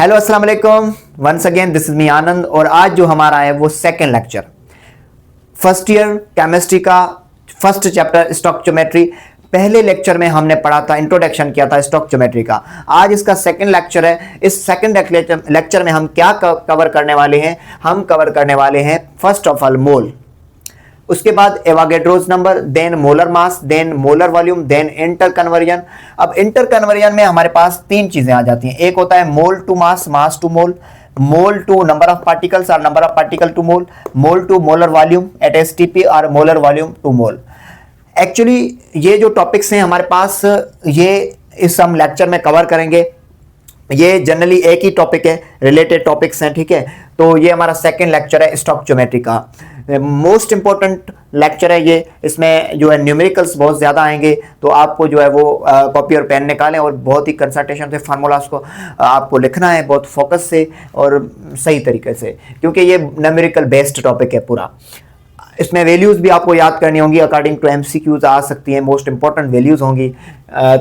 Hello अस्सलाम वालेकुम, once again this is me Anand. और आज जो हमारा है वो second lecture first year chemistry का फर्स्ट चैप्टर स्टोइकियोमेट्री। पहले लेक्चर में हमने पढ़ा था, इंट्रोडक्शन किया था स्टोइकियोमेट्री का। आज इसका सेकेंड लेक्चर है। इस सेकेंड लेक्चर में हम क्या कवर करने वाले हैं? हम कवर करने वाले हैं फर्स्ट ऑफ ऑल मोल, उसके बाद Avogadro's number, then molar mass, then molar volume, then interconversion. अब इंटर कन्वर्जन में हमारे पास तीन चीजें आ जाती हैं। एक होता है mole to mass, mass to mole, mole to number of particles और number of particle to mole to molar volume at STP और molar volume to mole. Actually ये जो टॉपिक्स हैं हमारे पास, ये इस हम लेक्चर में कवर करेंगे। ये जनरली एक ही टॉपिक है, रिलेटेड टॉपिक्स हैं, ठीक है। तो ये हमारा सेकेंड लेक्चर है स्टोइकियोमेट्री का। मोस्ट इंपॉर्टेंट लेक्चर है ये। इसमें जो है न्यूमेरिकल्स बहुत ज़्यादा आएंगे, तो आपको जो है वो कॉपी और पेन निकालें और बहुत ही कंसंट्रेशन से फार्मूलाज को आपको लिखना है, बहुत फोकस से और सही तरीके से, क्योंकि ये न्यूमेरिकल बेस्ड टॉपिक है पूरा। इसमें वैल्यूज भी आपको याद करनी होंगी, अकॉर्डिंग टू एमसीक्यूज आ सकती हैं, मोस्ट इंपॉर्टेंट वैल्यूज होंगी।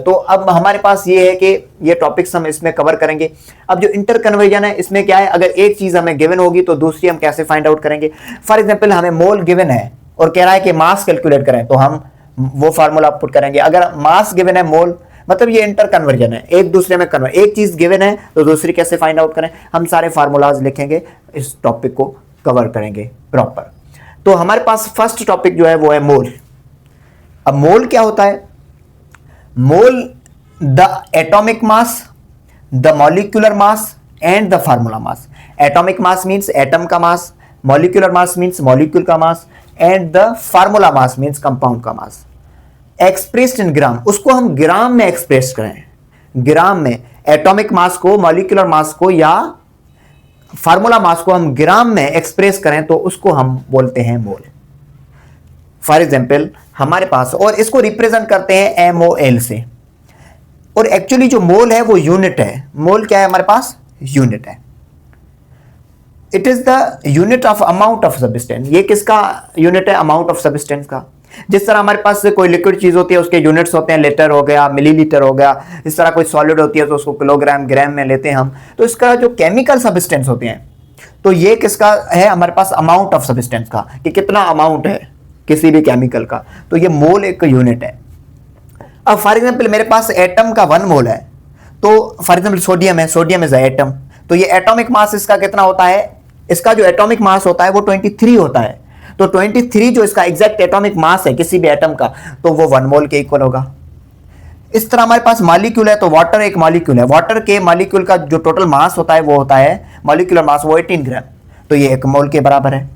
तो अब हमारे पास ये है कि ये टॉपिक्स हम इसमें कवर करेंगे। अब जो इंटर कन्वर्जन है, इसमें क्या है, अगर एक चीज हमें गिवन होगी तो दूसरी हम कैसे फाइंड आउट करेंगे। फॉर एग्जांपल हमें मोल गिवन है और कह रहा है कि मास कैलकुलेट करें, तो हम वो फार्मूला पुट करेंगे। अगर मास गिवन है, मोल, मतलब ये इंटर कन्वर्जन है, एक दूसरे में कन्वर्ट, एक चीज गिवन है तो दूसरी कैसे फाइंड आउट करें, हम सारे फार्मूलाज लिखेंगे, इस टॉपिक को कवर करेंगे प्रॉपर। तो हमारे पास फर्स्ट टॉपिक जो है वो है मोल। अब मोल क्या होता है? मोल the atomic mass, the molecular mass and the formula mass. Atomic mass means atom का मास, मॉलिक्यूलर मास मींस मॉलिक्यूल का mass and the formula mass means compound का मास। एक्सप्रेस्ड इन ग्राम, उसको हम ग्राम में एक्सप्रेस करें, ग्राम में एटॉमिक मास को, मॉलिक्यूलर मास को या फार्मूला मास को हम ग्राम में एक्सप्रेस करें तो उसको हम बोलते हैं मोल। फॉर एग्जांपल हमारे पास, और इसको रिप्रेजेंट करते हैं एमओएल से। और एक्चुअली जो मोल है वो यूनिट है। मोल क्या है हमारे पास? यूनिट है। It is the unit of amount of substance. ये किसका यूनिट है? अमाउंट ऑफ सब्सटेंस का। जिस तरह हमारे पास कोई लिक्विड चीज होती है उसके यूनिट्स होते हैं, लीटर हो गया, मिलीलीटर हो गया। इस तरह कोई सॉलिड होती है तो उसको किलोग्राम, ग्राम में लेते हैं हम। तो इसका जो केमिकल सब्सटेंस होते हैं, तो ये किसका है हमारे पास? अमाउंट ऑफ सब्सटेंस का, कि कितना अमाउंट है किसी भी केमिकल का। तो ये मोल एक यूनिट है। अब फॉर एग्जाम्पल मेरे पास एटम का 1 मोल है, तो फॉर एग्जाम्पल सोडियम है, सोडियम इज एटम, तो ये एटॉमिक मास इसका कितना होता है? इसका जो एटॉमिक मास होता है वो 23 होता है। तो 23 जो इसका एग्जैक्ट एटॉमिक मास है किसी भी एटम का, तो वो 1 मोल के इक्वल होगा। इस तरह हमारे पास मॉलिक्यूल है, तो वाटर एक मॉलिक्यूल है, वाटर के मॉलिक्यूल का जो टोटल मास होता है वो होता है, मॉलिक्यूलर मास, वो 18 ग्राम, तो ये 1 मोल के बराबर है।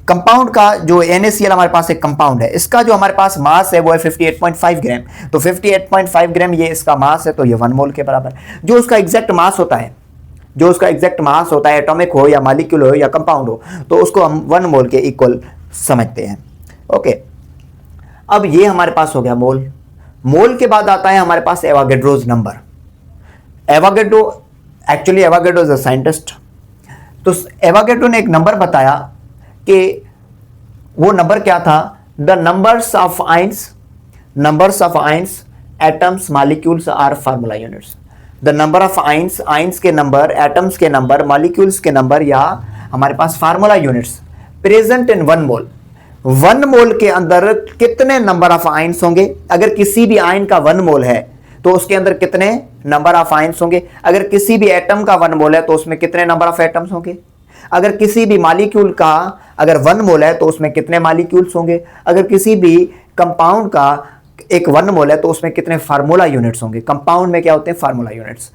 कंपाउंड का जो NaCl हमारे पास एक कंपाउंड है, इसका जो हमारे पास मास है वो है 58.5 ग्राम, तो 58.5 ग्राम ये इसका मास है, तो ये 1 मोल के बराबर। जो उसका एग्जैक्ट मास होता है, जो उसका एग्जैक्ट मास होता है, एटॉमिक हो या मॉलिक्यूल हो या कंपाउंड हो, तो उसको हम 1 मोल के इक्वल समझते हैं। ओके, अब ये हमारे पास हो गया मोल। मोल के बाद आता है हमारे पास Avogadro's number. Avogadro, actually Avogadro is a scientist. तो एवोगाड्रो ने एक नंबर बताया कि वो नंबर क्या था? The numbers of ions, atoms, molecules or formula units. The number of ions के नंबर, एटम्स के नंबर, मॉलिक्यूल्स के नंबर या हमारे पास formula units present in 1 mole. 1 mole के अंदर कितने नंबर ऑफ आइंस होंगे? अगर किसी भी आयन का 1 मोल है तो उसके अंदर कितने नंबर ऑफ आइंस होंगे? अगर किसी भी एटम का 1 मोल है तो उसमें कितने नंबर ऑफ एटम्स होंगे? अगर किसी भी मॉलिक्यूल का अगर 1 मोल है तो उसमें कितने मॉलिक्यूल्स होंगे? अगर किसी भी कंपाउंड का एक 1 मोल है तो उसमें कितने फार्मूला यूनिट्स होंगे? कंपाउंड में क्या होते हैं? Formula units.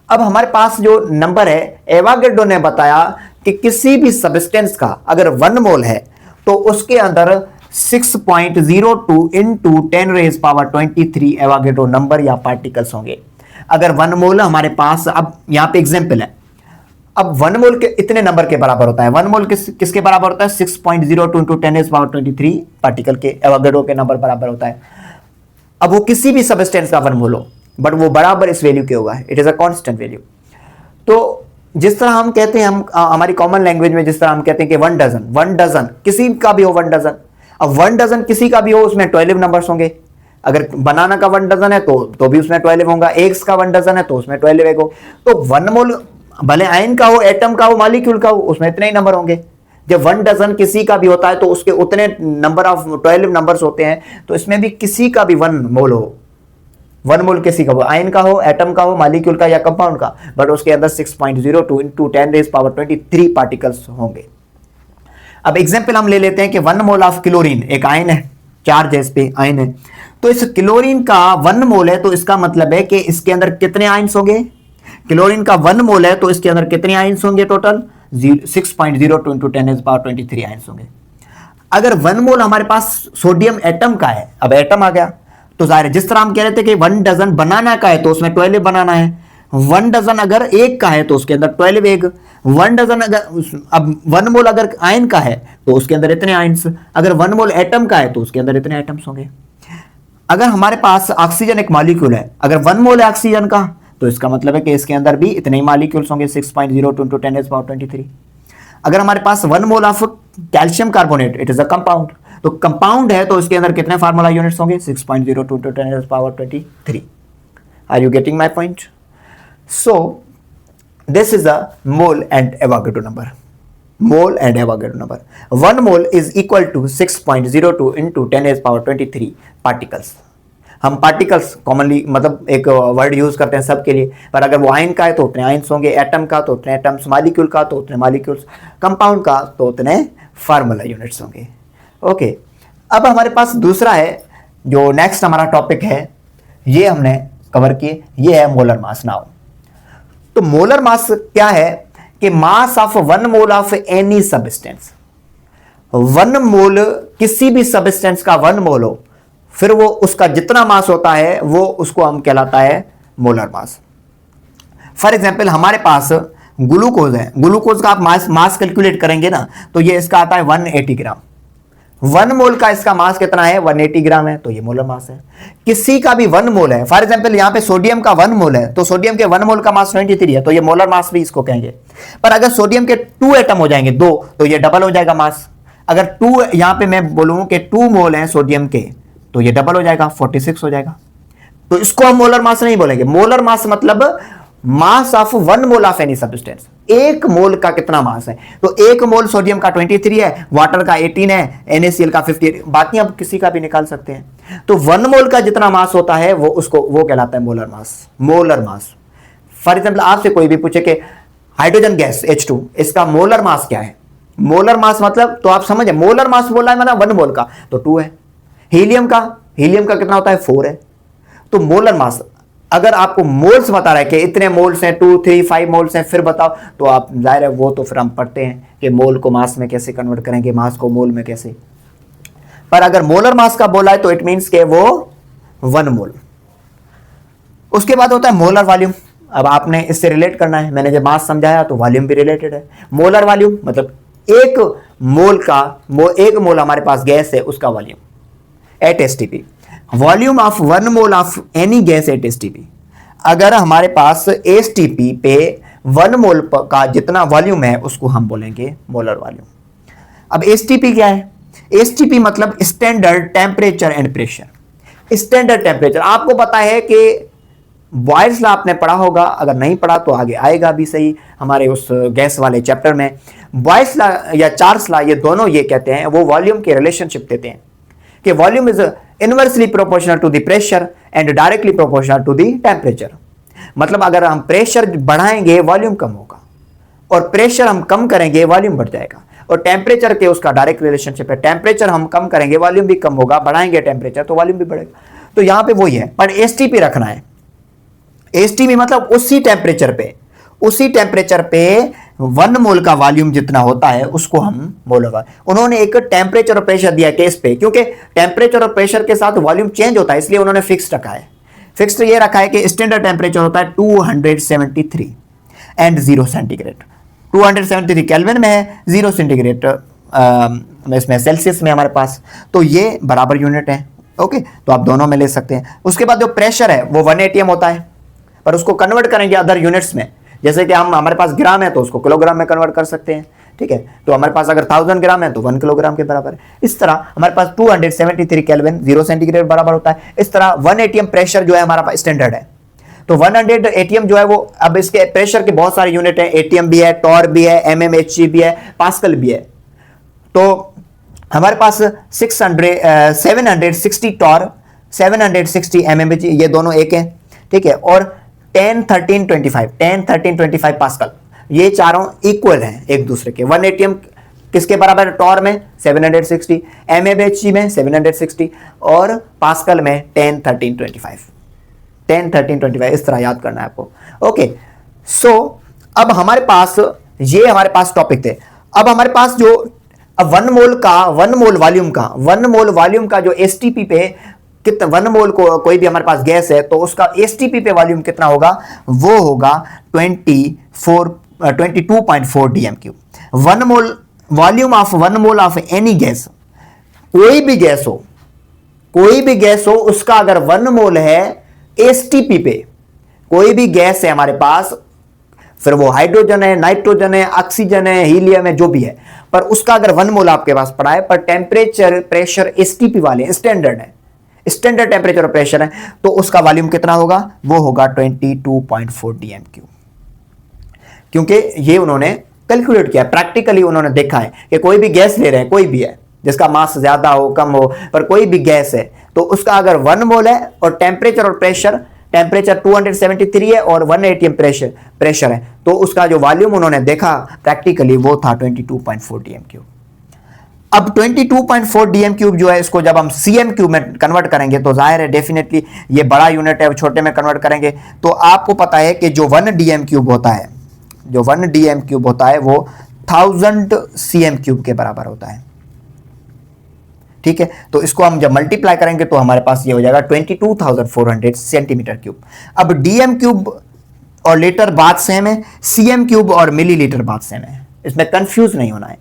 अब हमारे पास जो नंबर है, एवोगाड्रो ने बताया कि किसी भी सब्सटेंस का अगर 1 मोल है तो उसके अंदर 6.02 इंटू 10⁻23 एवोगाड्रो नंबर या पार्टिकल्स होंगे। अगर 1 मोल हमारे पास, अब यहां पे एग्जांपल है, अब 1 मोल के इतने नंबर के बराबर होता है। 1 मोल किसके बराबर होता है? 6.02 इंटू 10⁻23 पार्टिकल के, एवोगाड्रो के नंबर बराबर होता है। अब वो किसी भी सब्सटेंस का 1 मोल हो, बट वो बराबर इस वैल्यू के होगा, it is a constant value. तो जिस तरह हम कहते हैं, हम हमारी कॉमन लैंग्वेज में जिस तरह हम कहते हैं कि 1 डजन किसी का भी हो, 1 डजन, अब 1 डजन किसी का भी हो, उसमें 12 नंबर्स होंगे। अगर बनाना का 1 डजन है तो भी उसमें 12 होगा, एग्स का 1 डजन है तो उसमें 12 एग हो। तो 1 मोल भले आयन का हो, एटम का हो, मॉलिक्यूल का हो, उसमें इतने ही नंबर होंगे। जब 1 डजन किसी का भी होता है तो उसके उतने नंबर ऑफ 12 नंबर्स होते हैं, तो इसमें भी किसी का भी 1 मोल हो, 1 मोल किसी का हो, आयन का हो, एटम का हो, मॉलिक्यूल का या कंपाउंड का, बट उसके अंदर 6.02 इंटू 10⁻23 पार्टिकल्स होंगे। अब एग्जाम्पल हम ले लेते हैं कि 1 मोल ऑफ क्लोरीन, एक आयन है, चार्ज है इस पे, आयन है, तो इस क्लोरीन का 1 मोल है, तो इसका मतलब है कि इसके अंदर कितने आयन्स होंगे? क्लोरीन का 1 मोल है तो इसके अंदर कितने आयन्स होंगे? टोटल 6.02 इंटू 10⁻23 आयन्स होंगे। अगर 1 मोल हमारे पास सोडियम एटम का है, अब एटम आ गया तो जाहिर है, जिस तरह हम कह रहे थे कि 1 डजन बनाना का है तो उसमें 12 बनाना है, 1 डजन अगर एक का है तो उसके अंदर 12 एग, 1 डजन अगर, अब 1 मोल अगर आयन का है तो उसके अंदर इतने आयन्स, अगर 1 मोल एटम का है तो उसके अंदर इतने एटम्स होंगे। अगर हमारे पास ऑक्सीजन एक मॉलिक्यूल है, अगर 1 मोल है ऑक्सीजन का, तो इसका मतलब है कि इसके अंदर भी इतने ही मॉलिक्यूल्स होंगे, 6.02 इंटू 10⁻23। अगर हमारे पास 1 mole of calcium carbonate, it is a compound, तो कंपाउंड है तो इसके अंदर कितने फार्मूला यूनिट्स होंगे? 6.02 into 10⁻23। Are you getting my point? So this is a mole and Avogadro number. Mole and Avogadro number, 1 mole is equal to 6.02 into 10⁻23 particles. हम particles commonly मतलब एक वर्ड यूज करते हैं सबके लिए, पर अगर वो आयन का है तो उतने आयन्स होंगे, एटम का तो उतने एटम्स, मॉलिक्यूल का तो उतने मॉलिक्यूल्स, कंपाउंड का तो उतने फार्मूला यूनिट्स होंगे। ओके, अब हमारे पास दूसरा है, जो नेक्स्ट हमारा टॉपिक है, ये हमने कवर किए, ये है मोलर मास। नाउ तो मोलर मास क्या है कि mass of 1 mole of any substance, 1 मोल किसी भी सब्सटेंस का 1 मोल हो, फिर वो उसका जितना मास होता है वो उसको हम कहलाता है मोलर मास। फॉर एग्जाम्पल हमारे पास ग्लूकोज है, ग्लूकोज का आप मास कैलकुलेट करेंगे ना, तो ये इसका आता है 180 ग्राम। 1 मोल का इसका मास कितना है? 180 ग्राम है, तो ये मोलर मास है। किसी का भी 1 मोल है, फॉर एग्जाम्पल यहां पे सोडियम का 1 मोल है, तो सोडियम के 1 मोल का मास 23 है, तो ये मोलर मास भी इसको कहेंगे। पर अगर सोडियम के 2 एटम हो जाएंगे, 2, तो ये डबल हो जाएगा मास। अगर 2 यहां पे मैं बोलूं कि 2 मोल है सोडियम के, तो ये डबल हो जाएगा, 46 हो जाएगा। तो इसको हम मोलर मास नहीं बोलेंगे। मोलर मास मतलब mass of 1 mole of any substance, 1 मोल का कितना मास है। तो 1 मोल सोडियम का 23 है, वाटर का 18 है, NaCl का 50, बाकी आप किसी का भी निकाल सकते हैं। तो 1 मोल का जितना मास होता है वो कहलाता है molar mass. Molar mass, for example आपसे कोई भी पूछे कि हाइड्रोजन गैस H2, इसका मोलर मास क्या है? मोलर मास मतलब, तो आप समझे, मोलर मास बोला है मतलब 1 मोल का तो 2 है। हीलियम का कितना होता है? 4 है। तो मोलर मास, अगर आपको मोल्स बता रहा है कि इतने मोल्स हैं, 2, 3, 5 मोल्स हैं, फिर बताओ, तो आप जाहिर है वो तो फिर हम पढ़ते हैं कि मोल को मास में कैसे कन्वर्ट करेंगे, मास को मोल में कैसे। पर अगर मोलर मास का बोला है तो इट मींस के वो 1 मोल। उसके बाद होता है मोलर वॉल्यूम। अब आपने इससे रिलेट करना है, मैंने जब मास समझाया तो वॉल्यूम भी रिलेटेड है। मोलर वॉल्यूम मतलब 1 मोल हमारे पास गैस है, उसका volume at STP। Volume of 1 mole of any gas at STP, अगर हमारे पास STP पे 1 मोल का जितना वॉल्यूम है उसको हम बोलेंगे मोलर वॉल्यूम। अब STP क्या है? STP मतलब standard temperature and pressure. Standard temperature आपको पता है कि बॉयल्स लॉ आपने पढ़ा होगा, अगर नहीं पढ़ा तो आगे आएगा भी सही हमारे उस गैस वाले चैप्टर में। बॉयल्स लॉ या चार्ल्स लॉ, ये दोनों ये कहते हैं, वो वॉल्यूम के रिलेशनशिप देते हैं कि volume is inversely proportional to the pressure and directly proportional to the temperature. मतलब अगर हम प्रेशर बढ़ाएंगे वॉल्यूम कम होगा, और प्रेशर हम कम करेंगे वॉल्यूम बढ़ जाएगा, और टेम्परेचर के उसका डायरेक्ट रिलेशनशिप है। टेम्परेचर हम कम करेंगे वॉल्यूम भी कम होगा, बढ़ाएंगे टेम्परेचर तो वॉल्यूम भी बढ़ेगा। तो यहां पे वही है, पर STP रखना है। STP मतलब उसी टेम्परेचर पे 1 मोल का वॉल्यूम जितना होता है उसको हम मोलर। उन्होंने एक टेम्परेचर और प्रेशर दिया केस पे, क्योंकि टेम्परेचर और प्रेशर के साथ वॉल्यूम चेंज होता है, इसलिए उन्होंने फिक्स्ड रखा है। फिक्स्ड ये रखा है कि स्टैंडर्ड टेम्परेचर होता है 273 एंड 0 सेंटीग्रेड। 273 केल्विन में है, 0 सेंटीग्रेड इसमें सेल्सियस में हमारे पास, तो ये बराबर यूनिट है। ओके, तो आप दोनों में ले सकते हैं। उसके बाद जो प्रेशर है वो 1 ATM होता है, पर उसको कन्वर्ट करेंगे अदर यूनिट्स में, जैसे कि हमारे पास ग्राम है तो उसको किलोग्राम में कन्वर्ट कर सकते हैं। ठीक है, तो हमारे पास अगर 1000 ग्राम है तो 1 किलोग्राम के बराबर है। इस तरह हमारे पास 273 केल्विन 0 सेंटीग्रेड बराबर होता है। इस तरह 1 ATM प्रेशर जो है हमारा पास स्टैंडर्ड है। तो 100 एटीएम जो है वो, अब इसके प्रेशर के बहुत सारे यूनिट हैं, एटीएम भी है, टॉर भी है, एमएमएचजी भी है, पास्कल भी है। तो हमारे पास 760 टॉर, 760 एमएमएचजी, ये दोनों एक हैं, ठीक है। और 10 13 25 पास्कल, ये चारों इक्वल हैं एक दूसरे के। 1 एटीएम किसके बराबर है? टॉर में 760, एमएमएचजी में 760 और पास्कल में 10 13 25, 10 13 25, इस तरह याद करना है आपको। ओके, सो अब हमारे पास ये हमारे पास टॉपिक थे। अब हमारे पास जो अब 1 मोल वॉल्यूम का जो एसटीपी पे कितना, 1 मोल को कोई भी हमारे पास गैस है तो उसका एसटीपी पे वॉल्यूम कितना होगा? वो होगा 22.4 DM cube. 1 mole volume of 1 mole of any gas, कोई भी गैस हो उसका अगर 1 मोल है एसटीपी पे, कोई भी गैस है हमारे पास, फिर वो हाइड्रोजन है, नाइट्रोजन है, ऑक्सीजन है, हीलियम है, जो भी है, पर उसका अगर 1 मोल आपके पास पड़ा है, पर टेम्परेचर प्रेशर एसटीपी वाले स्टैंडर्ड टेम्परेचर और प्रेशर है, तो उसका वॉल्यूम कितना होगा? वो होगा 22.4 डीएम क्यूब। क्योंकि ये उन्होंने कैलकुलेट किया, प्रैक्टिकली उन्होंने देखा है कि कोई भी गैस ले रहे हैं, कोई भी है जिसका मास ज्यादा हो कम हो, पर कोई भी गैस है तो उसका अगर 1 मोल है और टेम्परेचर और प्रेशर, टेम्परेचर 273 है और 1 एटीएम प्रेशर है, तो उसका जो वॉल्यूम उन्होंने देखा प्रैक्टिकली वो था 22.4 डीएम क्यूब। अब 22.4 डीएम क्यूब जो है, इसको जब हम सीएम क्यूब में कन्वर्ट करेंगे तो जाहिर है डेफिनेटली ये बड़ा यूनिट है, छोटे में कन्वर्ट करेंगे तो आपको पता है कि जो 1 डीएम क्यूब होता है, वो 1000 सीएम क्यूब के बराबर होता है, ठीक है। तो इसको हम जब मल्टीप्लाई करेंगे तो हमारे पास ये हो जाएगा 22,400 सेंटीमीटर क्यूब। अब डीएम क्यूब और लीटर बात सेम है, सीएम क्यूब और मिलीलीटर बात सेम है, इसमें कंफ्यूज नहीं होना है,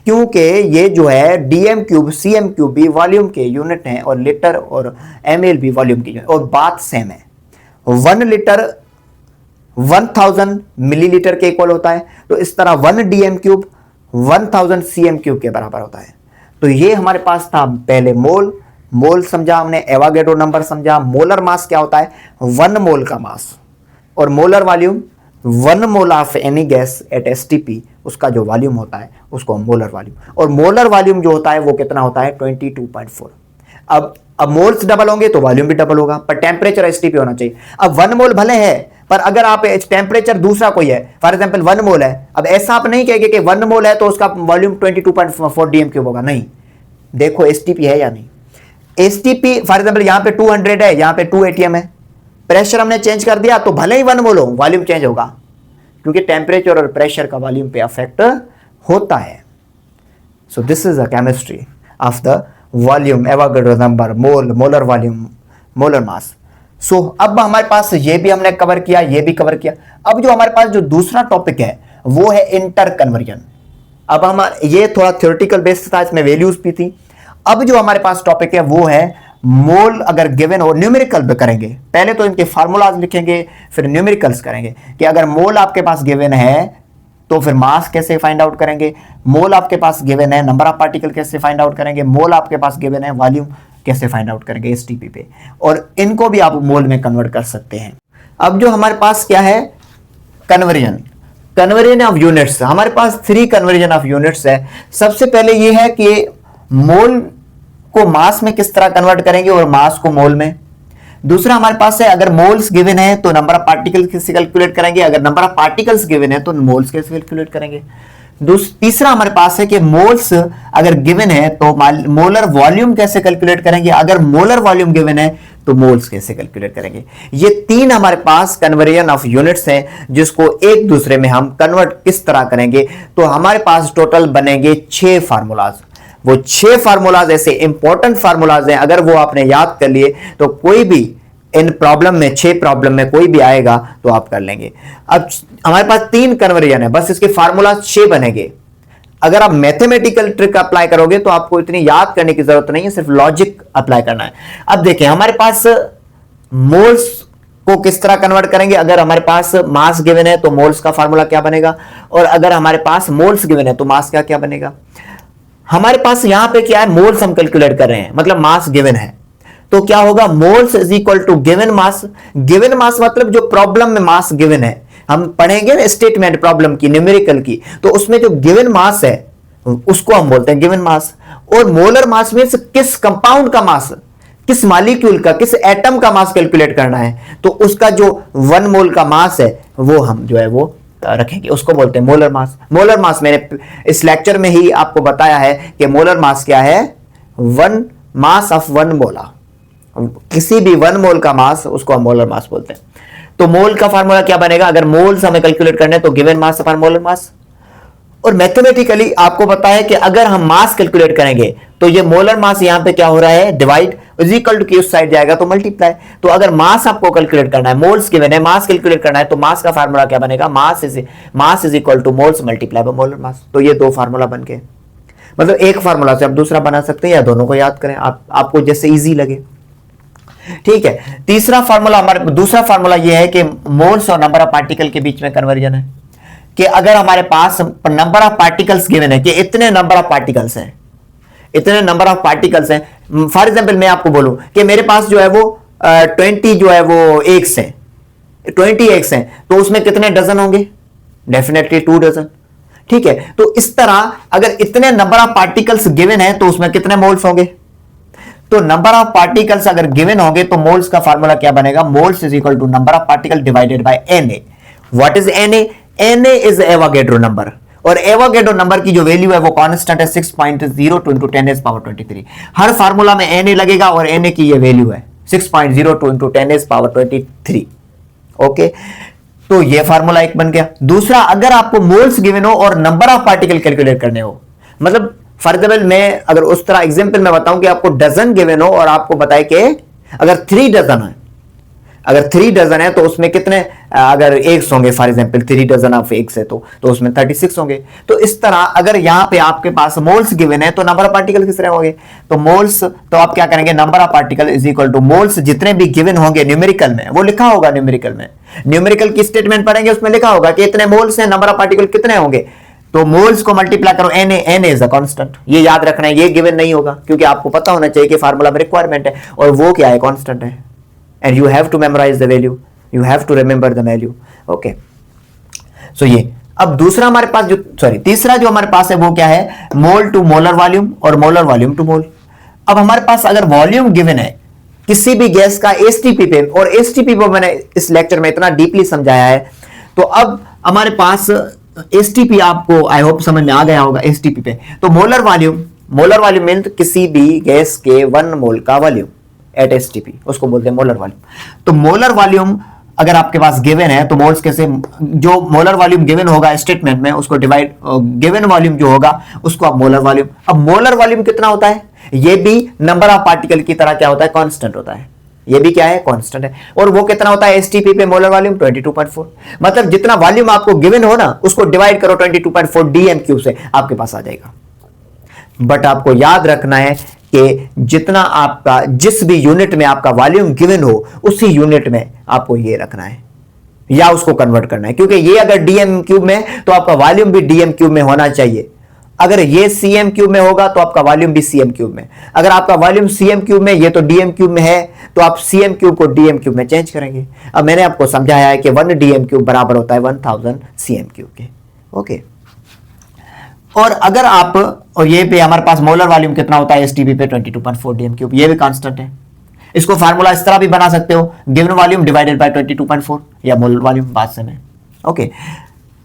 क्योंकि ये जो है डीएम क्यूब सीएम क्यूब भी वॉल्यूम के यूनिट हैं और लीटर और एमएल भी वॉल्यूम की यूनिट, और बात सेम है। 1 लीटर 1000 मिलीलीटर के इक्वल होता है, तो इस तरह 1 डीएम क्यूब 1000 सीएम क्यूब के बराबर होता है। तो ये हमारे पास था पहले मोल समझा हमने, एवोगैड्रो नंबर समझा, मोलर मास क्या होता है? 1 मोल का मास, और molar volume 1 mole of any gas at STP, उसका जो वॉल्यूम होता है उसको मोलर वॉल्यूम, और मोलर वॉल्यूम जो होता है वो कितना होता है? 22.4। अब मोल्स डबल होंगे तो वॉल्यूम भी डबल होगा, पर टेम्परेचर एसटीपी होना चाहिए। अब 1 मोल भले है, पर अगर आप टेम्परेचर दूसरा कोई है, फॉर एग्जांपल 1 मोल है, अब ऐसा आप नहीं कहेंगे कि 1 मोल है तो उसका वॉल्यूम 22.4 डीएम क्यूब होगा, नहीं। देखो एसटीपी है या नहीं, एसटीपी फॉर एग्जांपल यहां पे 200 है, यहां पे 2 एटीएम है, प्रेशर हमने चेंज कर दिया तो भले ही 1 मोल हो, वॉल्यूम चेंज होगा, क्योंकि टेम्परेचर और प्रेशर का वॉल्यूम पे अफेक्ट होता है। So this is the chemistry of the volume, Avogadro number, molar volume, molar mass. So अब हमारे पास ये भी हमने कवर किया, ये भी कवर किया। अब जो हमारे पास जो दूसरा टॉपिक है वो है इंटर कन्वर्जन। अब हमारे ये थोड़ा थ्योरेटिकल बेस्ड था, इसमें वैल्यूज भी थी। अब जो हमारे पास टॉपिक है वो है मोल अगर गिवन हो, न्यूमेरिकल करेंगे, पहले तो इनके फार्मूलाज लिखेंगे, फिर न्यूमेरिकल्स करेंगे कि अगर मोल आपके पास गिवन है तो फिर मास कैसे फाइंड आउट करेंगे, मोल आपके पास गिवन है, नंबर ऑफ पार्टिकल कैसे फाइंड आउट करेंगे, मोल आपके पास गिवन है, वॉल्यूम कैसे फाइंड आउट करेंगे एसटीपी पे, और इनको भी आप मोल में कन्वर्ट कर सकते हैं। अब जो हमारे पास क्या है? Conversion of units. हमारे पास 3 कन्वर्जन ऑफ यूनिट्स है। सबसे पहले ये है कि मोल को मास में किस तरह कन्वर्ट करेंगे और मास को मोल में। दूसरा हमारे पास है अगर मोल्स गिवन है तो नंबर ऑफ पार्टिकल्स कैसे कैलकुलेट करेंगे, अगर नंबर ऑफ पार्टिकल्स गिवन है तो मोल्स कैसे कैलकुलेट करेंगे। तीसरा हमारे पास है कि मोल्स अगर गिवन है तो मोलर वॉल्यूम कैसे कैलकुलेट करेंगे, अगर मोलर वॉल्यूम गिवन है तो मोल्स कैसे कैलकुलेट करेंगे। ये 3 हमारे पास कन्वर्जन ऑफ यूनिट्स हैं जिसको एक दूसरे में हम कन्वर्ट किस तरह करेंगे। तो हमारे पास टोटल बनेंगे 6 फार्मूलाज। वो 6 फार्मूलाज ऐसे इंपॉर्टेंट फार्मूलाज हैं, अगर वो आपने याद कर लिए तो कोई भी इन प्रॉब्लम में 6 प्रॉब्लम में कोई भी आएगा तो आप कर लेंगे। अब हमारे पास 3 कन्वर्जन है, बस इसके फार्मूलाज 6 बनेंगे। अगर आप मैथमेटिकल ट्रिक अप्लाई करोगे तो आपको इतनी याद करने की जरूरत नहीं है, सिर्फ लॉजिक अप्लाई करना है। अब देखें हमारे पास मोल्स को किस तरह कन्वर्ट करेंगे। अगर हमारे पास मास गिवन है तो मोल्स का फार्मूला क्या बनेगा, और अगर हमारे पास मोल्स गिवन है तो मास का क्या बनेगा। हमारे पास यहां पे क्या है, मोल्स हम कैलकुलेट कर रहे हैं, मतलब मास गिवन है, तो क्या होगा, moles is equal to given mass. Given mass मतलब जो प्रॉब्लम में मास गिवन है, हम पढ़ेंगे ना स्टेटमेंट प्रॉब्लम की, न्यूमेरिकल की, तो उसमें जो गिवन मास है उसको हम बोलते हैं गिवन मास। और मोलर मास में किस कंपाउंड का मास, किस मॉलिक्यूल का, किस एटम का मास कैलकुलेट करना है, तो उसका जो 1 मोल का मास है वो हम जो है वो रखेंगे, उसको बोलते हैं मोलर मास। मोलर मास मैंने इस लेक्चर में ही आपको बताया है कि मोलर मास क्या है, 1 मास ऑफ 1 मोला, किसी भी 1 मोल का मास उसको हम मोलर मास बोलते हैं। तो मोल का फार्मूला क्या बनेगा, अगर मोल्स हमें कैलकुलेट करने तो given mass upon molar mass. और मैथमेटिकली आपको पता है कि अगर हम मास कैलकुलेट करेंगे तो ये मोलर मास यहां पे क्या हो रहा है, डिवाइड, इज इक्वल टू की उस साइड जाएगा तो मल्टीप्लाई। तो अगर मास आपको कैलकुलेट करना है, मोल्स गिवन है, मास कैलकुलेट करना है, तो मास का फार्मूला क्या बनेगा, mass is equal two moles multiply by molar mass. तो ये 2 फार्मूला बन गए, मतलब एक फार्मूला से आप दूसरा बना सकते हैं या दोनों को याद करें, आपको जैसे इजी लगे। ठीक है, तीसरा फार्मूला, हमारा दूसरा फार्मूला ये है कि मोल्स और नंबर ऑफ पार्टिकल के बीच में कन्वर्जन है, कि अगर हमारे पास नंबर ऑफ पार्टिकल्स गिवन है कि इतने नंबर ऑफ पार्टिकल्स हैं, इतने नंबर ऑफ पार्टिकल्स हैं, फॉर एग्जांपल मैं आपको बोलूं कि मेरे पास जो है वो 20 जो है वो एग्स हैं, 20 एग्स हैं, तो उसमें कितने डजन होंगे, डेफिनेटली 2 डजन। ठीक है, तो इस तरह अगर इतने नंबर ऑफ पार्टिकल्स गिवन है तो उसमें कितने मोल्स होंगे, तो नंबर ऑफ पार्टिकल्स अगर गिवन होंगे तो मोल्स का फार्मूला क्या बनेगा, moles is equal to number of particle divided by Na। What is Na? Na is Avogadro number, और एवोगैड्रो नंबर की जो वैल्यू है वो कांस्टेंट है 6.02 into 10⁻23। हर फार्मूला में Na लगेगा और Na की ये वैल्यू है 6.02 into 10⁻23। ओके, तो ये फार्मूला एक बन गया। दूसरा, अगर आपको मोल्स गिवन हो और नंबर ऑफ पार्टिकल कैलकुलेट करने हो, मतलब फॉर एग्जाम्पल मैं अगर उस तरह एग्जाम्पल में बताऊं कि आपको डजन गिवन हो और आपको बताए कि अगर 3 डजन है, अगर 3 डजन है तो उसमें कितने अगर एग्स होंगे, for example 3 dozen of eggs है तो उसमें 36 होंगे। तो इस तरह अगर यहां पे आपके पास मोल्स गिवन है तो नंबर ऑफ पार्टिकल किस तरह होंगे, तो मोल्स, तो आप क्या करेंगे, number of particle is equal two moles जितने भी गिवन होंगे न्यूमेरिकल में, वो लिखा होगा न्यूमेरिकल में, न्यूमेरिकल की स्टेटमेंट पढ़ेंगे उसमें लिखा होगा कि इतने मोल्स हैं, नंबर ऑफ पार्टिकल कितने होंगे, तो मोल्स को मल्टीप्लाई करो Na इज अ कांस्टेंट। ये याद रखना है, ये गिवन नहीं होगा, क्योंकि आपको पता होना चाहिए कि फार्मूला में रिक्वायरमेंट है और वो क्या है, कांस्टेंट है, and you have to memorize the value, you have to remember the value। okay, so ये अब दूसरा हमारे पास जो तीसरा जो हमारे पास है वो क्या है, मोल टू मोलर वॉल्यूम और मोलर वॉल्यूम टू मोल। अब हमारे पास अगर वॉल्यूम गिवन है किसी भी गैस का एसटीपी पे, और एसटीपी को मैंने इस लेक्चर में इतना डीपली समझाया है, तो अब हमारे पास एसटीपी आपको आई होप समझ में आ गया होगा। एसटीपी पे तो मोलर वॉल्यूम मीन्स किसी भी गैस के 1 मोल का वॉल्यूम एट एसटीपी, उसको बोलते हैं मोलर वॉल्यूम। तो मोलर वॉल्यूम अगर आपके पास गिवन है तो मोल्स कैसे, जो मोलर वॉल्यूम गिवन होगा स्टेटमेंट में उसको डिवाइड, गिवन वॉल्यूम जो होगा उसको आप मोलर वॉल्यूम। अब मोलर वॉल्यूम कितना होता है, ये भी नंबर ऑफ पार्टिकल की तरह क्या होता है, कांस्टेंट होता है, ये भी क्या है, कांस्टेंट है। और वो कितना होता है एसटीपी पे मोलर वॉल्यूम 22.4, मतलब जितना वॉल्यूम आपको गिवन हो ना उसको डिवाइड करो 22.4 डीएम³ से, आपके पास आ जाएगा। बट आपको याद रखना है कि जितना आपका, जिस भी यूनिट में आपका वॉल्यूम गिवन हो उसी यूनिट में आपको ये रखना है या उसको कन्वर्ट करना है, क्योंकि ये अगर डीएम³ में तो आपका वॉल्यूम भी डीएम³ में होना चाहिए। अगर ये सीएम³ में होगा तो आपका वॉल्यूम भी सीएम³ में, अगर आपका वॉल्यूम सीएम³ में, ये तो डीएम³ में है, तो आप सीएम³ को डीएम³ में चेंज करेंगे। अब मैंने आपको समझाया है कि 1 डीएम³ बराबर होता है 1000 सीएम³ के। ओके, और अगर आप, और ये पे हमारे पास मोलर वॉल्यूम कितना होता है एसटीपी पे 22.4 डीएम³, ये भी कांस्टेंट है। इसको फार्मूला इस तरह भी बना सकते हो, गिवन वॉल्यूम डिवाइडेड बाय 22.4 या मोलर वॉल्यूम बाद से में। ओके,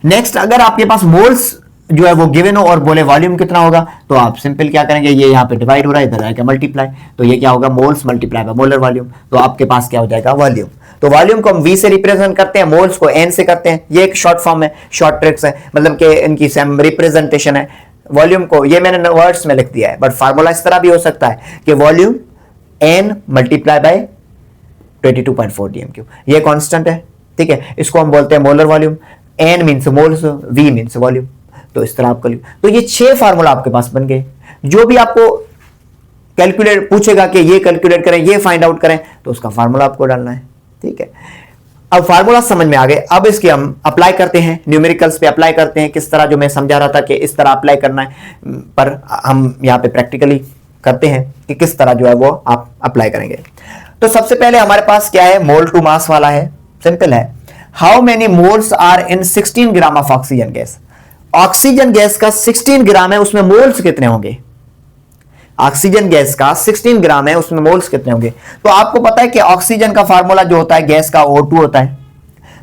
नेक्स्ट अगर आपके पास मोल्स जो है वो गिवन हो और बोले वॉल्यूम कितना होगा, तो आप सिंपल क्या करेंगे, ये यहाँ पे डिवाइड हो रहा है, इधर आएगा मल्टीप्लाई, तो ये क्या होगा, moles multiply by molar volume, तो आपके पास क्या हो जाएगा, वॉल्यूम। तो वॉल्यूम को हम V से रिप्रेजेंट करते हैं, मोल्स को N से करते हैं, ये एक शॉर्ट फॉर्म है, शॉर्ट ट्रिक्स है, मतलब कि इनकी सेम रिप्रेजेंटेशन है। वॉल्यूम को ये मैंने वर्ड्स में लिख दिया है, बट फार्मूला इस तरह भी हो सकता है कि वॉल्यूम N मल्टीप्लाई बाय 22.4 डीएम³, ये कांस्टेंट है, ठीक है, इसको हम बोलते हैं molar volume. N means moles, V means volume, तो इस तरह आपको, तो ये 6 फार्मूला आपके पास बन गए। जो भी आपको कैलकुलेट पूछेगा कि ये कैलकुलेट करें, ये फाइंड आउट करें, तो उसका फार्मूला आपको डालना है, ठीक है। अब फार्मूला समझ में आ गए, अब इसके हम अप्लाई करते हैं, न्यूमेरिकल्स पे अप्लाई करते हैं, किस तरह, जो मैं समझा रहा था कि इस तरह अप्लाई करना है, पर हम यहाँ पे प्रैक्टिकली करते हैं कि किस तरह जो है वो आप अप्लाई करेंगे। तो सबसे पहले हमारे पास क्या है, मोल टू मास वाला है, सिंपल है। How many moles are in 16 gram of oxygen gas. Oxygen gas का 16 ग्राम है, उसमें मोल्स कितने होंगे? ऑक्सीजन गैस का 16 ग्राम है, उसमें मोल्स कितने होंगे? तो आपको पता है कि ऑक्सीजन का फार्मूला जो होता है गैस का O2 होता है।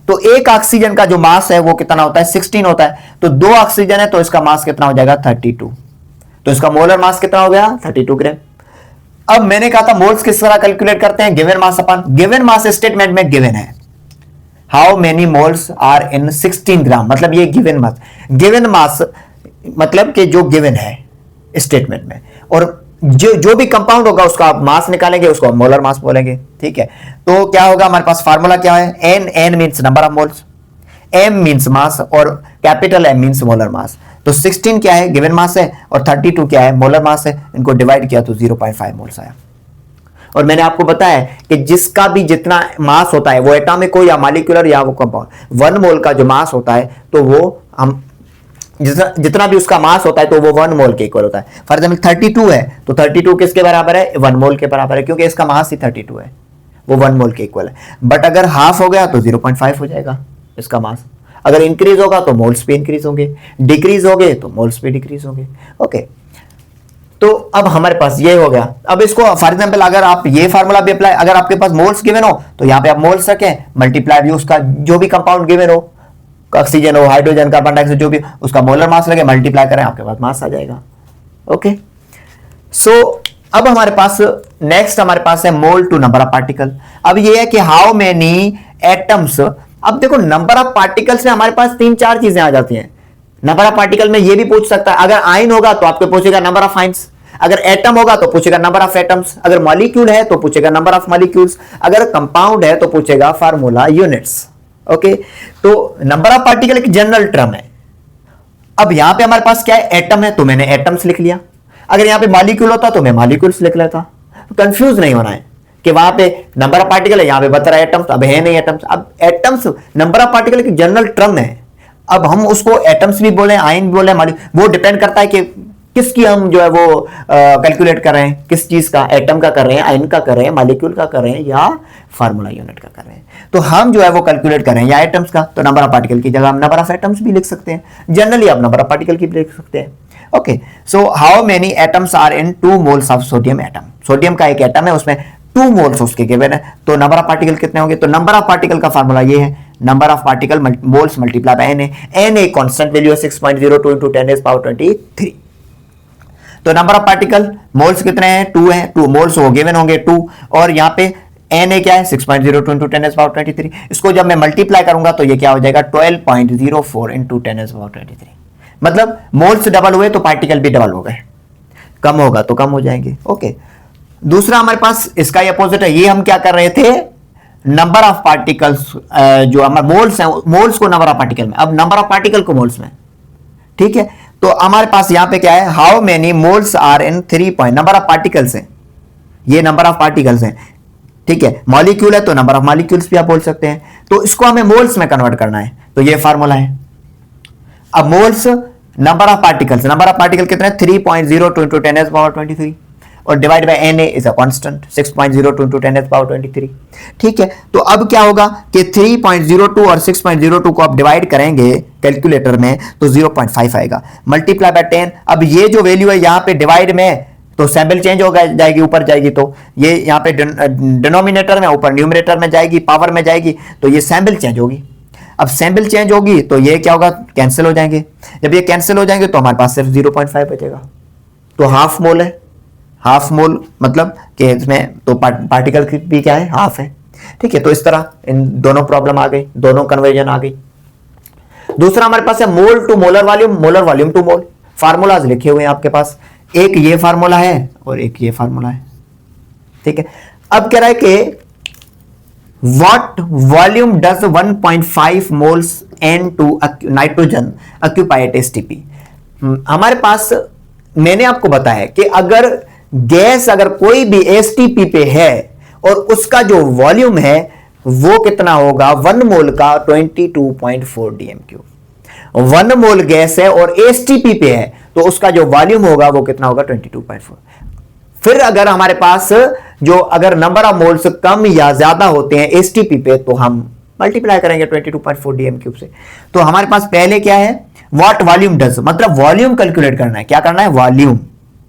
तो एक ऑक्सीजन का जो मास है वो कितना होता है? 16 होता है। तो 2 ऑक्सीजन है तो इसका मास कितना हो जाएगा? 32। तो इसका मोलर मास कितना हो गया? 32 ग्राम। अब मैंने कहा था मोल्स किस तरह कैलकुलेट करते हैं? गिवन मास अपन, गिवन मास स्टेटमेंट में गिवन है how many moles are in 16 gram, मतलब ये गिवन मास, गिवन मास मतलब कि जो गिवन है स्टेटमेंट में, और जो भी कंपाउंड होगा उसका आप मास निकालेंगे, उसको मोलर मास बोलेंगे। ठीक है, तो क्या होगा हमारे पास फार्मूला क्या है? N means number of moles, m means mass और capital M means molar mass. तो 16 क्या है? गिवन मास है, और 32 क्या है? मोलर मास है। इनको डिवाइड किया तो 0.5 मोल्स आया। और मैंने आपको बताया कि जिसका भी जितना मास होता है वो एटॉमिक हो या मॉलिक्यूलर या वो कंपाउंड, 1 मोल का जो मास होता है तो वो हम जितना भी उसका मास होता है तो वो 1 मोल के इक्वल होता है। फॉर एग्जाम्पल 32 है तो 32 किसके बराबर है? 1 मोल के बराबर है, क्योंकि इसका मास ही 32 है, वो 1 मोल के इक्वल है। बट अगर हाफ हो गया तो 0.5 हो जाएगा इसका मास। अगर इंक्रीज होगा तो मोल्स भी इंक्रीज होंगे, डिक्रीज होंगे तो मोल्स भी डिक्रीज होंगे। ओके, तो अब हमारे पास ये हो गया। अब इसको फॉर एग्जांपल अगर आप ये फार्मूला भी अप्लाई, अगर आपके पास मोल्स गिवन हो तो यहाँ पे आप मोल्स रखें, मल्टीप्लाई भी उसका जो भी कंपाउंड गिवन हो, ऑक्सीजन हो, हाइड्रोजन, कार्बन डाइऑक्साइड, जो भी, उसका मोलर मास लगे, मल्टीप्लाई करें, आपके पास मास आ जाएगा। ओके, सो अब हमारे पास नेक्स्ट हमारे पास है mole to number of particle. अब ये है कि हाउ मेनी एटम्स। अब देखो नंबर ऑफ पार्टिकल्स में हमारे पास 3-4 चीजें आ जाती हैं। नंबर ऑफ पार्टिकल में ये भी पूछ सकता है, अगर आयन होगा तो आपको पूछेगा नंबर ऑफ आयन्स, अगर एटम होगा तो पूछेगा नंबर ऑफ एटम्स, अगर मॉलिक्यूल है तो पूछेगा नंबर ऑफ मॉलिक्यूल्स, अगर कंपाउंड है तो पूछेगा फार्मूला यूनिट्स। ओके, तो नंबर ऑफ पार्टिकल एक जनरल टर्म है। अब यहां पे हमारे पास क्या है? एटम है तो मैंने एटम्स लिख लिया, अगर यहां पे मॉलिक्यूल होता तो मैं मॉलिक्यूल्स लिख लेता। तो कंफ्यूज नहीं होना है कि वहां पे नंबर ऑफ पार्टिकल है, यहां पे बता रहा है एटम्स, अब है नहीं एटम्स। अब एटम्स नंबर ऑफ पार्टिकल एक जनरल टर्म है। अब हम उसको एटम्स भी बोले, आयन भी बोले, वो डिपेंड करता है कि किसकी हम जो है वो कैलकुलेट कर रहे हैं, किस चीज का, एटम का कर रहे हैं, आयन का कर रहे हैं, मॉलिक्यूल का कर रहे हैं, या फार्मूला यूनिट का कर रहे हैं। तो हम जो है वो कैलकुलेट कर रहे हैं या एटम्स का, तो नंबर ऑफ पार्टिकल की जगह हम नंबर ऑफ एटम्स भी लिख सकते हैं, जनरली आप नंबर ऑफ पार्टिकल की भी लिख सकते हैं। Okay, so how many atoms are in 2 moles of sodium atom. Sodium का एक एटम है, उसमें 2 मोल्स उसके गिवन है, तो नंबर ऑफ पार्टिकल कितने होंगे? तो नंबर ऑफ पार्टिकल का फार्मूला ये है, number of particle moles multiply by N है। एन एक कांस्टेंट वैल्यू है 6.02 × 10⁻23। तो नंबर ऑफ पार्टिकल मोल्स कितने हैं? 2 हैं, 2 मोल्स वो गिवन होंगे 2, और यहाँ पे एन ए क्या है? 6.02 × 10⁻23। इसको जब मैं मल्टीप्लाई करूंगा तो ये क्या हो जाएगा? 12.04 × 10⁻23। मतलब मोल्स डबल हुए तो पार्टिकल भी डबल हो गए, कम होगा तो कम हो जाएंगे। ओके, दूसरा हमारे पास इसका ही अपोजिट है। ये हम क्या कर रहे थे? नंबर ऑफ पार्टिकल्स जो हमारे मोल्स हैं, मोल्स को नंबर ऑफ पार्टिकल में, अब नंबर ऑफ पार्टिकल को मोल्स में। ठीक है, तो हमारे पास यहां पे क्या है? How many moles are in 3 point, number of particles हैं, ये नंबर ऑफ पार्टिकल्स हैं। ठीक है, मॉलिक्यूल है तो नंबर ऑफ मॉलिक्यूल्स भी आप बोल सकते हैं, तो इसको हमें मोल्स में कन्वर्ट करना है, तो ये फार्मूला है। अब moles number of particles, number of particle कितने? 3.02 × 10⁻23, और divide by N is a constant 6.02 × 10⁻23। ठीक है, तो अब क्या होगा कि 3.02 और 6.02 को आप डिवाइड करेंगे कैलकुलेटर में तो 0.5 आएगा, मल्टीप्लाई बाय 10। अब ये जो वैल्यू है यहाँ पे डिवाइड में तो सैंपल चेंज हो जाएगी, ऊपर जाएगी, तो ये यहाँ पे डिनोमिनेटर में, ऊपर न्यूमरेटर में जाएगी, पावर में जाएगी, तो ये सैंपल चेंज होगी। अब सैंपल चेंज होगी तो ये क्या होगा? कैंसिल हो जाएंगे। जब ये कैंसिल हो जाएंगे तो हमारे पास सिर्फ 0.5 बचेगा, तो हाफ मोल है। हाफ मोल मतलब कि इसमें तो पार्टिकल की भी क्या है? हाफ है। ठीक है, तो इस तरह इन दोनों प्रॉब्लम आ गई, दोनों कन्वर्जन आ गई। दूसरा हमारे पास है mole to molar volume to mole. Formulas लिखे हुए हैं आपके पास, एक ये फार्मूला है और एक ये फार्मूला है। ठीक है, अब कह रहा है कि what volume does 1.5 moles N2 nitrogen occupy at STP. हमारे पास मैंने आपको बताया कि अगर गैस अगर कोई भी एसटीपी पे है और उसका जो वॉल्यूम है वो कितना होगा? 1 मोल का 22.4 dm³। 1 मोल गैस है और एसटीपी पे है तो उसका जो वॉल्यूम होगा वो कितना होगा? 22.4। फिर अगर हमारे पास जो अगर नंबर ऑफ मोल्स कम या ज्यादा होते हैं एसटीपी पे तो हम मल्टीप्लाई करेंगे 22.4 डीएम क्यूब से। तो हमारे पास पहले क्या है, व्हाट वॉल्यूम डज, मतलब वॉल्यूम कैलकुलेट करना है। क्या करना है, वॉल्यूम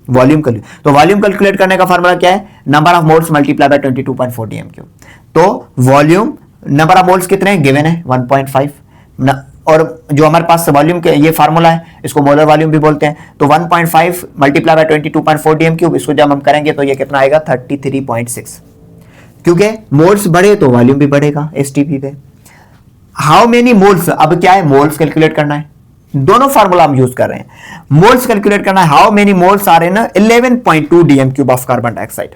कैलकुलेट। तो वॉल्यूम कैलकुलेट करने का फार्मूला क्या है, number of moles multiply bye 22.4 DM cube. तो वॉल्यूम नंबर ऑफ मोल्स कितने हैं, गिवन है 1.5, और जो हमारे पास वॉल्यूम के ये फार्मूला है इसको मोलर वॉल्यूम भी बोलते हैं। तो 1.5 मल्टीप्लाई बाय 22.4 डीएम क्यूब, इसको जब हम करेंगे तो ये कितना आएगा 33.6, क्योंकि मोल्स बढ़े तो वॉल्यूम भी बढ़ेगा एसटीपी पे। हाउ मेनी मोल्स, अब क्या है, मोल्स कैलकुलेट करना है, दोनों फार्मूला हम यूज कर रहे हैं। मोल्स कैलकुलेट करना है, how many moles are in 11.2 DM cube of carbon dioxide.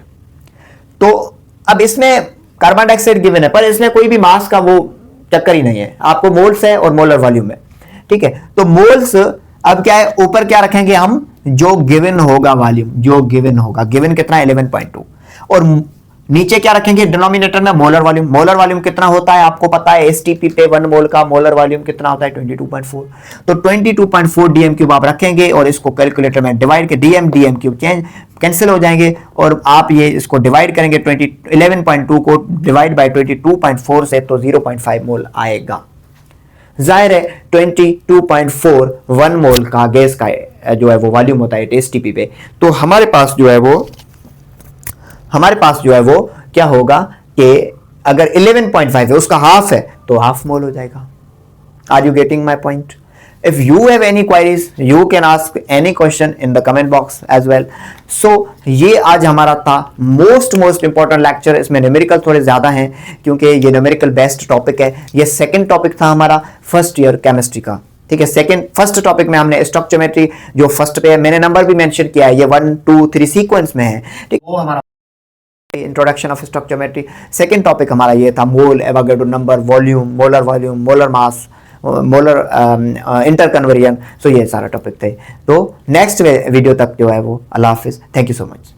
तो अब इसमें कार्बन डाइऑक्साइड गिवन है पर इसमें कोई भी मास का वो चक्कर ही नहीं है, आपको मोल्स है और मोलर वॉल्यूम है, ठीक है। तो मोल्स अब क्या है, ऊपर क्या रखेंगे हम, जो गिवन होगा वॉल्यूम, जो गिवन होगा, गिवन कितना है 11.2, और नीचे क्या रखेंगे डिनोमिनेटर में मोलर वॉल्यूम। मोलर वॉल्यूम कितना होता है आपको पता है, एसटीपी पे 1 मोल का मोलर वॉल्यूम कितना होता है 22.4। तो 22.4 डीएम क्यूब आप रखेंगे और इसको कैलकुलेटर में डिवाइड के डीएम क्यूब चेंज कैंसिल हो जाएंगे, और आप ये इसको डिवाइड करेंगे 11.2 को डिवाइड बाय 22.4 से तो 0.5 मोल आएगा। जाहिर है 22.4 1 मोल का गैस का जो है वो वॉल्यूम होता है एसटीपी पे। तो हमारे पास जो है वो क्या होगा कि अगर 11.5 है उसका हाफ है तो हाफ मोल हो जाएगा। Are you getting my point? If you have any queries you can ask any question in the comment box as well. So ये आज हमारा था मोस्ट इंपॉर्टेंट लेक्चर। इसमें न्यूमेरिकल थोड़े ज्यादा हैं क्योंकि ये न्यूमेरिकल बेस्ड टॉपिक है। ये सेकंड टॉपिक था हमारा फर्स्ट ईयर केमिस्ट्री का, ठीक है। फर्स्ट टॉपिक में हमने स्टोइकोमेट्री जो फर्स्ट पे है, मैंने नंबर भी मेंशन किया है, ये 1 2 3 सीक्वेंस में है, ठीक। वो हमारा introduction of stoichiometry. Second topic हमारा ये था mole, Avogadro number, volume, molar mass, molar interconversion. So ये सारा टॉपिक थे। तो नेक्स्ट वीडियो तक जो है वो अल्लाह हाफिज, थैंक यू सो मच।